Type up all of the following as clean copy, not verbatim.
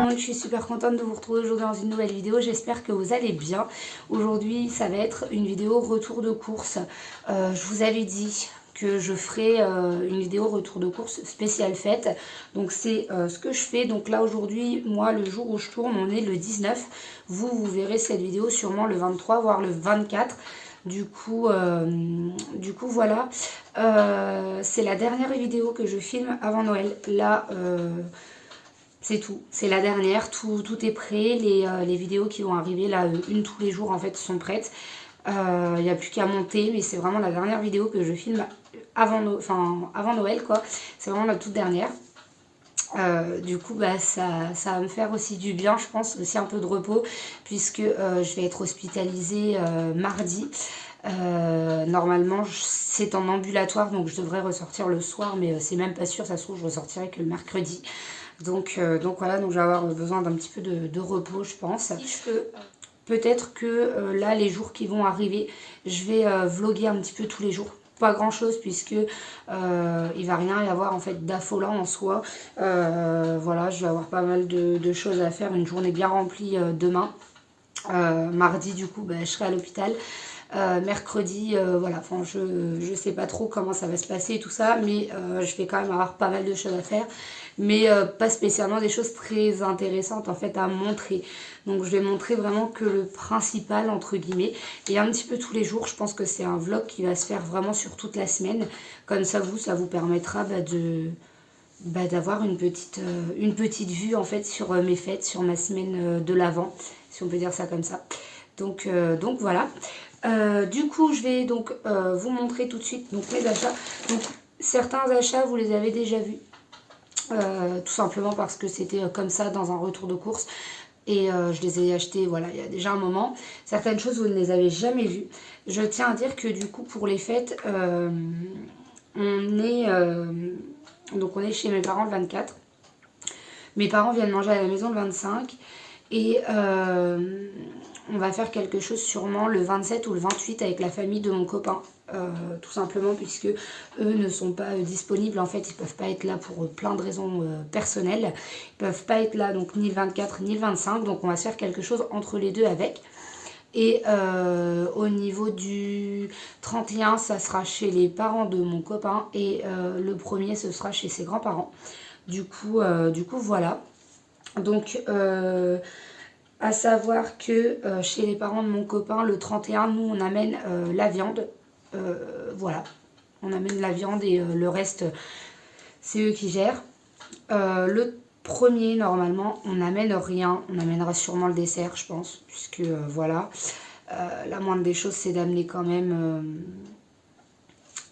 monde, je suis super contente de vous retrouver aujourd'hui dans une nouvelle vidéo, j'espère que vous allez bien. Aujourd'hui ça va être une vidéo retour de course. Je vous avais dit que je ferai une vidéo retour de course spéciale fête. Donc c'est ce que je fais. Donc là aujourd'hui, moi le jour où je tourne, on est le 19. Vous verrez cette vidéo sûrement le 23, voire le 24. Du coup voilà, c'est la dernière vidéo que je filme avant Noël. Là, c'est tout, c'est la dernière, tout est prêt. Les vidéos qui vont arriver, là, une tous les jours en fait, sont prêtes. Il n'y a plus qu'à monter, mais c'est vraiment la dernière vidéo que je filme avant Noël, quoi. C'est vraiment la toute dernière. Du coup bah, ça va me faire aussi du bien, je pense, aussi un peu de repos, puisque je vais être hospitalisée mardi. Normalement c'est en ambulatoire, donc je devrais ressortir le soir, mais c'est même pas sûr, ça se trouve je ressortirai que le mercredi. Donc voilà, donc je vais avoir besoin d'un petit peu de repos, je pense. Si je peux, peut-être que là les jours qui vont arriver, je vais vlogger un petit peu tous les jours. Pas grand chose, puisque il va rien y avoir en fait d'affolant en soi. Voilà, je vais avoir pas mal de choses à faire, une journée bien remplie demain. Mardi du coup bah, je serai à l'hôpital. Mercredi, voilà, enfin je sais pas trop comment ça va se passer et tout ça, mais je vais quand même avoir pas mal de choses à faire, mais pas spécialement des choses très intéressantes en fait à montrer. Donc je vais montrer vraiment que le principal entre guillemets, et un petit peu tous les jours. Je pense que c'est un vlog qui va se faire vraiment sur toute la semaine, comme ça vous permettra d'avoir une petite vue en fait sur mes fêtes, sur ma semaine de l'Avent, si on peut dire ça comme ça. Donc voilà. Du coup je vais donc vous montrer tout de suite donc mes achats. Donc certains achats vous les avez déjà vus, tout simplement parce que c'était comme ça dans un retour de course, et je les ai achetés voilà il y a déjà un moment. Certaines choses vous ne les avez jamais vues. Je tiens à dire que du coup pour les fêtes on est chez mes parents le 24. Mes parents viennent manger à la maison le 25, et on va faire quelque chose sûrement le 27 ou le 28 avec la famille de mon copain. Tout simplement puisque eux ne sont pas disponibles, en fait ils peuvent pas être là pour plein de raisons personnelles. Ils peuvent pas être là donc ni le 24 ni le 25, donc on va se faire quelque chose entre les deux avec. Et au niveau du 31, ça sera chez les parents de mon copain, et le premier ce sera chez ses grands-parents. Du coup voilà. Donc à savoir que chez les parents de mon copain, le 31, nous on amène la viande. Voilà, on amène la viande, et le reste c'est eux qui gèrent. Le premier, normalement on n'amène rien, on amènera sûrement le dessert je pense, puisque voilà, la moindre des choses c'est d'amener quand même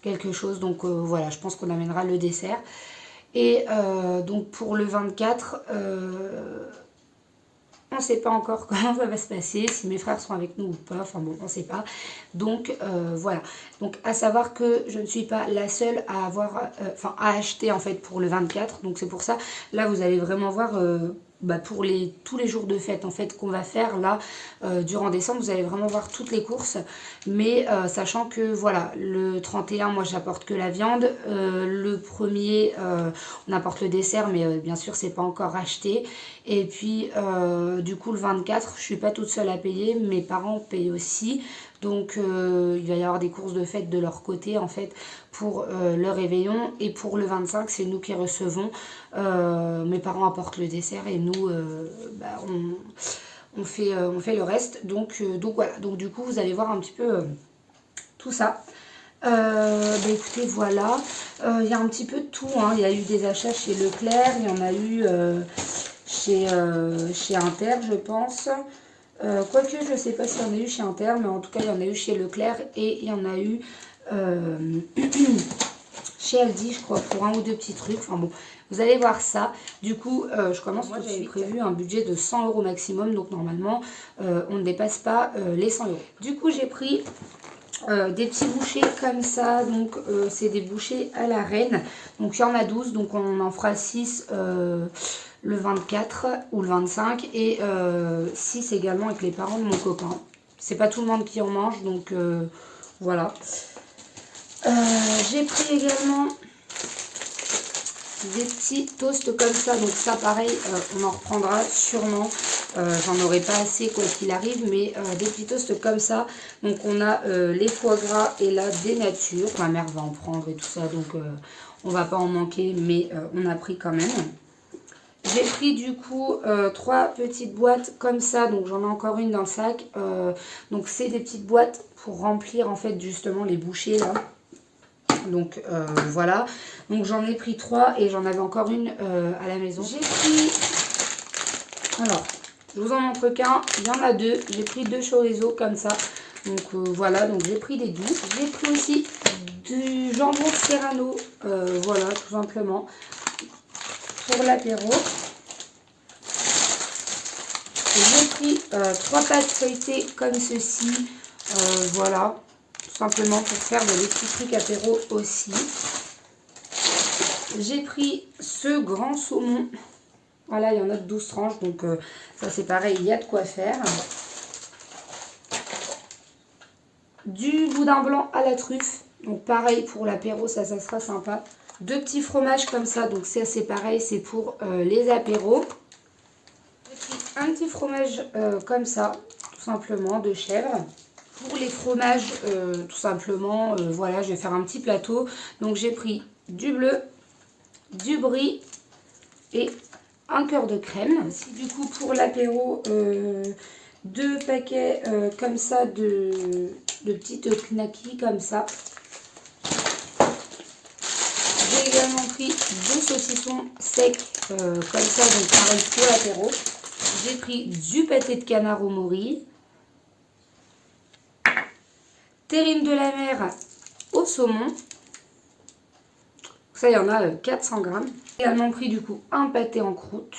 quelque chose. Donc voilà, je pense qu'on amènera le dessert. Et donc pour le 24, on ne sait pas encore comment ça va se passer, si mes frères sont avec nous ou pas, enfin bon, on ne sait pas. Donc voilà, donc à savoir que je ne suis pas la seule à avoir, à acheter en fait pour le 24. Donc c'est pour ça, là vous allez vraiment voir pour tous les jours de fête en fait qu'on va faire là durant décembre. Vous allez vraiment voir toutes les courses, mais sachant que voilà, le 31 moi j'apporte que la viande, le premier on apporte le dessert, mais bien sûr c'est pas encore acheté. Et puis du coup le 24 je suis pas toute seule à payer, mes parents payent aussi. Donc il va y avoir des courses de fête de leur côté en fait pour le réveillon, et pour le 25 c'est nous qui recevons. Mes parents apportent le dessert et nous on fait le reste. Donc voilà, donc du coup vous allez voir un petit peu tout ça. Écoutez voilà, il y a un petit peu de tout, hein. Il y a eu des achats chez Leclerc, il y en a eu chez Inter je pense. Quoique je ne sais pas s'il y en a eu chez Inter, mais en tout cas il y en a eu chez Leclerc, et il y en a eu chez Aldi je crois, pour un ou deux petits trucs. Enfin bon, vous allez voir ça. Du coup je commence. Moi j'avais prévu un budget de 100 € maximum, donc normalement on ne dépasse pas les 100 €. Du coup j'ai pris des petits bouchées comme ça, donc c'est des bouchées à la reine. Donc il y en a 12, donc on en fera 6 le 24 ou le 25, et 6 également avec les parents de mon copain. C'est pas tout le monde qui en mange, donc voilà. J'ai pris également des petits toasts comme ça. Donc ça pareil, on en reprendra sûrement. J'en aurai pas assez quoi qu'il arrive, mais des petits toasts comme ça. Donc on a les foie gras et là des natures. Ma mère va en prendre et tout ça, donc on va pas en manquer, mais on a pris quand même. J'ai pris du coup 3 petites boîtes comme ça, donc j'en ai encore une dans le sac. Donc c'est des petites boîtes pour remplir en fait justement les bouchées là. Donc voilà, donc j'en ai pris 3 et j'en avais encore une à la maison. J'ai pris, alors je vous en montre qu'un, il y en a 2, j'ai pris 2 chorizo comme ça. Donc voilà, donc j'ai pris les doux. J'ai pris aussi du jambon serrano, voilà tout simplement, pour l'apéro. J'ai pris 3 pâtes feuilletées comme ceci, voilà. Tout simplement pour faire des petits trucs apéro aussi. J'ai pris ce grand saumon. Voilà, il y en a de 12 tranches. Donc ça c'est pareil, il y a de quoi faire. Du boudin blanc à la truffe. Donc pareil pour l'apéro, ça sera sympa. 2 petits fromages comme ça. Donc ça c'est pareil, c'est pour les apéros. J'ai pris un petit fromage comme ça, tout simplement, de chèvre. Pour les fromages, tout simplement, voilà, je vais faire un petit plateau. Donc j'ai pris du bleu, du brie et un cœur de crème. Si du coup pour l'apéro, 2 paquets comme ça de petites knackis comme ça. J'ai également pris 2 saucissons secs comme ça, donc pareil pour l'apéro. J'ai pris du pâté de canard au mori. Terrine de la mer au saumon. Ça, il y en a 400 grammes. J'ai également pris du coup un pâté en croûte.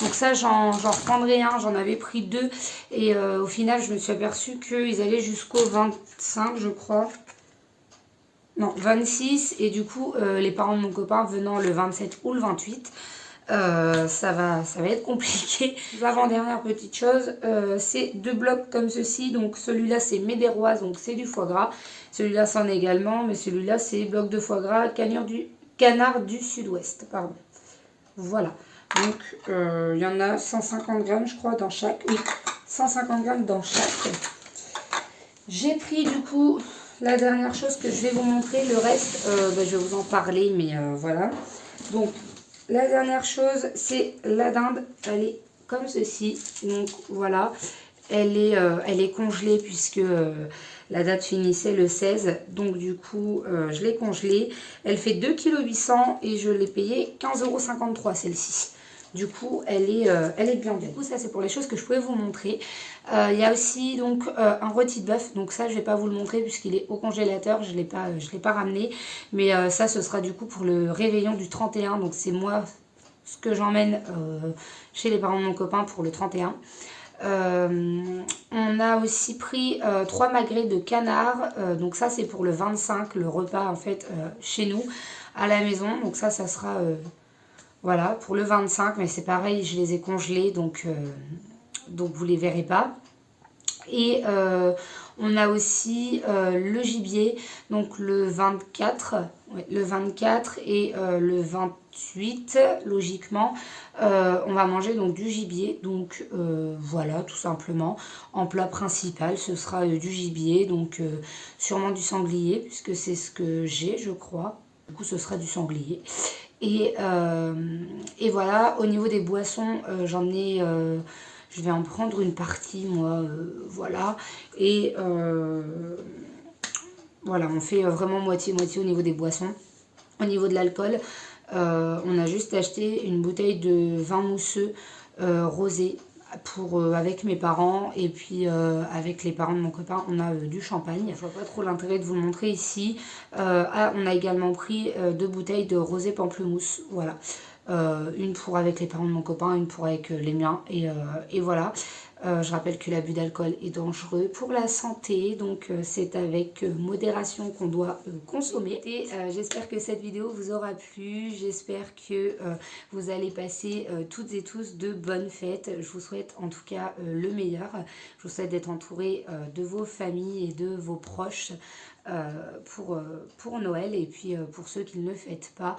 Donc ça, j'en reprendrai un. J'en avais pris 2. Et au final, je me suis aperçue qu'ils allaient jusqu'au 25, je crois. Non, 26. Et du coup, les parents de mon copain venant le 27 ou le 28... ça va être compliqué. Avant-dernière petite chose, c'est 2 blocs comme ceci. Donc celui-là c'est médéroise, donc c'est du foie gras. Celui-là c'en est également, mais celui-là c'est bloc de foie gras, canard du sud-ouest. Pardon. Voilà. Donc il y en a 150 grammes je crois dans chaque. Oui, 150 grammes dans chaque. J'ai pris du coup la dernière chose que je vais vous montrer. Le reste, je vais vous en parler, mais voilà. Donc la dernière chose, c'est la dinde. Elle est comme ceci. Donc voilà, elle est congelée puisque la date finissait le 16. Donc du coup, je l'ai congelée. Elle fait 2,8 kg et je l'ai payée 15,53 € celle-ci. Du coup, elle est bien belle. Du coup, ça c'est pour les choses que je pouvais vous montrer. Il y a aussi donc un rôti de bœuf. Donc ça, je vais pas vous le montrer puisqu'il est au congélateur. Je l'ai pas ramené. Mais ça, ce sera du coup pour le réveillon du 31. Donc c'est moi ce que j'emmène chez les parents de mon copain pour le 31. On a aussi pris 3 magrets de canard. Donc ça, c'est pour le 25, le repas en fait chez nous à la maison. Donc ça sera... voilà, pour le 25, mais c'est pareil, je les ai congelés, donc vous les verrez pas. Et on a aussi le gibier, donc le 24, ouais, le 24 et le 28, logiquement, on va manger donc du gibier. Donc voilà, tout simplement, en plat principal, ce sera du gibier, donc sûrement du sanglier, puisque c'est ce que j'ai, je crois. Du coup, ce sera du sanglier. Et voilà, au niveau des boissons, j'en ai... je vais en prendre une partie, moi, voilà. Et voilà, on fait vraiment moitié-moitié au niveau des boissons. Au niveau de l'alcool, on a juste acheté une bouteille de vin mousseux rosé avec mes parents. Et puis avec les parents de mon copain, on a du champagne. Je vois pas trop l'intérêt de vous le montrer ici. On a également pris 2 bouteilles de rosé pamplemousse, voilà. Une pour avec les parents de mon copain, une pour avec les miens, et voilà. Je rappelle que l'abus d'alcool est dangereux pour la santé, donc c'est avec modération qu'on doit consommer. Et j'espère que cette vidéo vous aura plu, j'espère que vous allez passer toutes et tous de bonnes fêtes. Je vous souhaite en tout cas le meilleur. Je vous souhaite d'être entouré de vos familles et de vos proches pour Noël, et puis pour ceux qui ne le fêtent pas.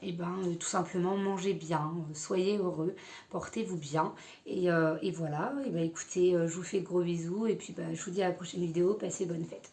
Et tout simplement mangez bien, soyez heureux, portez-vous bien, et voilà. Et écoutez, je vous fais de gros bisous, et puis je vous dis à la prochaine vidéo, passez bonne fête.